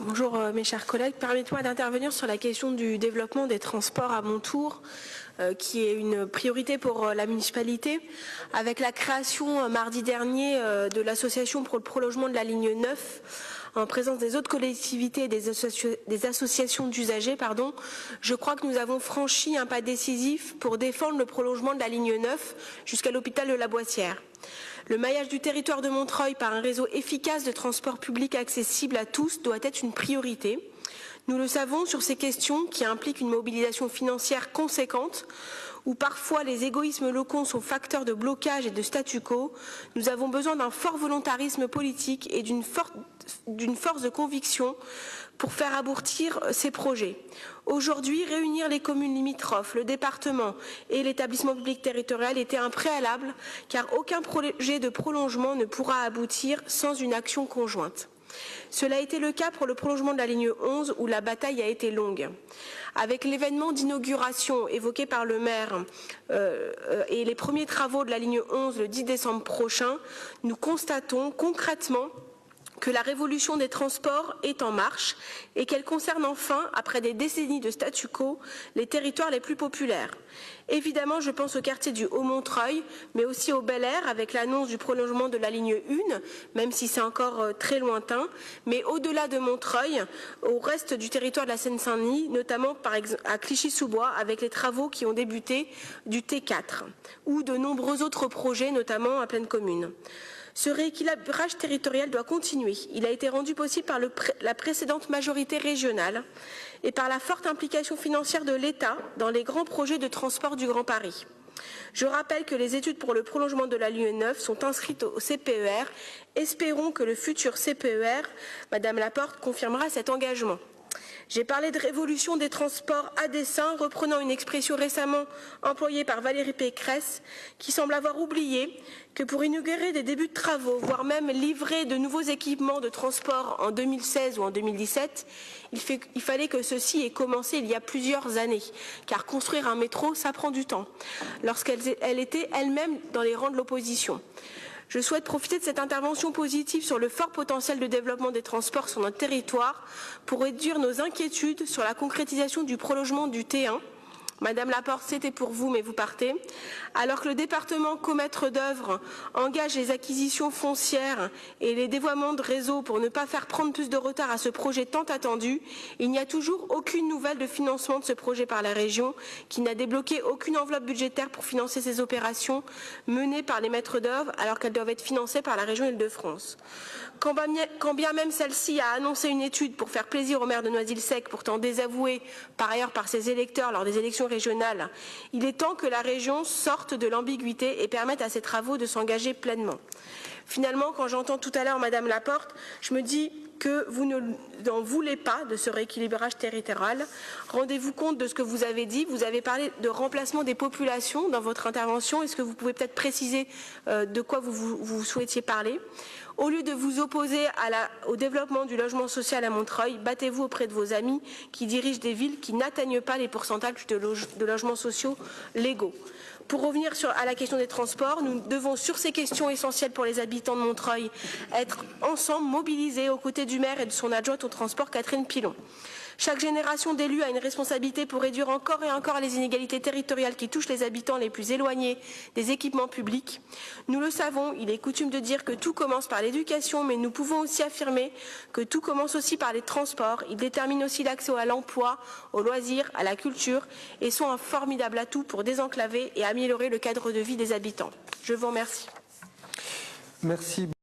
Bonjour mes chers collègues, permettez-moi d'intervenir sur la question du développement des transports à mon tour, qui est une priorité pour la municipalité, avec la création mardi dernier de l'association pour le prolongement de la ligne 9, en présence des autres collectivités et des associations d'usagers, je crois que nous avons franchi un pas décisif pour défendre le prolongement de la ligne 9 jusqu'à l'hôpital de la Boissière. Le maillage du territoire de Montreuil par un réseau efficace de transport public accessible à tous doit être une priorité. Nous le savons, sur ces questions qui impliquent une mobilisation financière conséquente, où parfois les égoïsmes locaux sont facteurs de blocage et de statu quo, nous avons besoin d'un fort volontarisme politique et d'une force de conviction pour faire aboutir ces projets. Aujourd'hui, réunir les communes limitrophes, le département et l'établissement public territorial était un préalable, car aucun projet de prolongement ne pourra aboutir sans une action conjointe. Cela a été le cas pour le prolongement de la ligne 11 où la bataille a été longue. Avec l'événement d'inauguration évoqué par le maire et les premiers travaux de la ligne 11 le 10 décembre prochain, nous constatons concrètement que la révolution des transports est en marche et qu'elle concerne enfin, après des décennies de statu quo, les territoires les plus populaires. Évidemment, je pense au quartier du Haut-Montreuil, mais aussi au Bel Air, avec l'annonce du prolongement de la ligne 1, même si c'est encore très lointain, mais au-delà de Montreuil, au reste du territoire de la Seine-Saint-Denis, notamment par exemple à Clichy-sous-Bois, avec les travaux qui ont débuté du T4, ou de nombreux autres projets, notamment à pleine commune. Ce rééquilibrage territorial doit continuer. Il a été rendu possible par la précédente majorité régionale et par la forte implication financière de l'État dans les grands projets de transport du Grand Paris. Je rappelle que les études pour le prolongement de la ligne 9 sont inscrites au CPER. Espérons que le futur CPER, Madame Laporte, confirmera cet engagement. J'ai parlé de révolution des transports à dessein, reprenant une expression récemment employée par Valérie Pécresse, qui semble avoir oublié que pour inaugurer des débuts de travaux, voire même livrer de nouveaux équipements de transport en 2016 ou en 2017, il fallait que ceci ait commencé il y a plusieurs années, car construire un métro, ça prend du temps, lorsqu'elle était elle-même dans les rangs de l'opposition. Je souhaite profiter de cette intervention positive sur le fort potentiel de développement des transports sur notre territoire pour réduire nos inquiétudes sur la concrétisation du prolongement du T1. Madame Laporte, c'était pour vous, mais vous partez. Alors que le département co-maître d'œuvre engage les acquisitions foncières et les dévoiements de réseau pour ne pas faire prendre plus de retard à ce projet tant attendu, il n'y a toujours aucune nouvelle de financement de ce projet par la région, qui n'a débloqué aucune enveloppe budgétaire pour financer ces opérations menées par les maîtres d'œuvre, alors qu'elles doivent être financées par la région Île-de-France. Quand bien même celle-ci a annoncé une étude pour faire plaisir au maire de Noisy-le-Sec, pourtant désavoué par ailleurs par ses électeurs lors des élections régionales, il est temps que la région sorte de l'ambiguïté et permette à ces travaux de s'engager pleinement. Finalement, quand j'entends tout à l'heure Madame Laporte, je me dis que vous n'en voulez pas de ce rééquilibrage territorial. Rendez-vous compte de ce que vous avez dit. Vous avez parlé de remplacement des populations dans votre intervention. Est-ce que vous pouvez peut-être préciser de quoi vous souhaitiez parler ? Au lieu de vous opposer au développement du logement social à Montreuil, battez-vous auprès de vos amis qui dirigent des villes qui n'atteignent pas les pourcentages de logements sociaux légaux. Pour revenir à la question des transports, nous devons, sur ces questions essentielles pour les habitants de Montreuil, être ensemble mobilisés aux côtés du maire et de son adjointe au transport, Catherine Pilon. Chaque génération d'élus a une responsabilité pour réduire encore et encore les inégalités territoriales qui touchent les habitants les plus éloignés des équipements publics. Nous le savons, il est coutume de dire que tout commence par l'éducation, mais nous pouvons aussi affirmer que tout commence aussi par les transports. Ils déterminent aussi l'accès à l'emploi, aux loisirs, à la culture et sont un formidable atout pour désenclaver et améliorer le cadre de vie des habitants. Je vous remercie. Merci.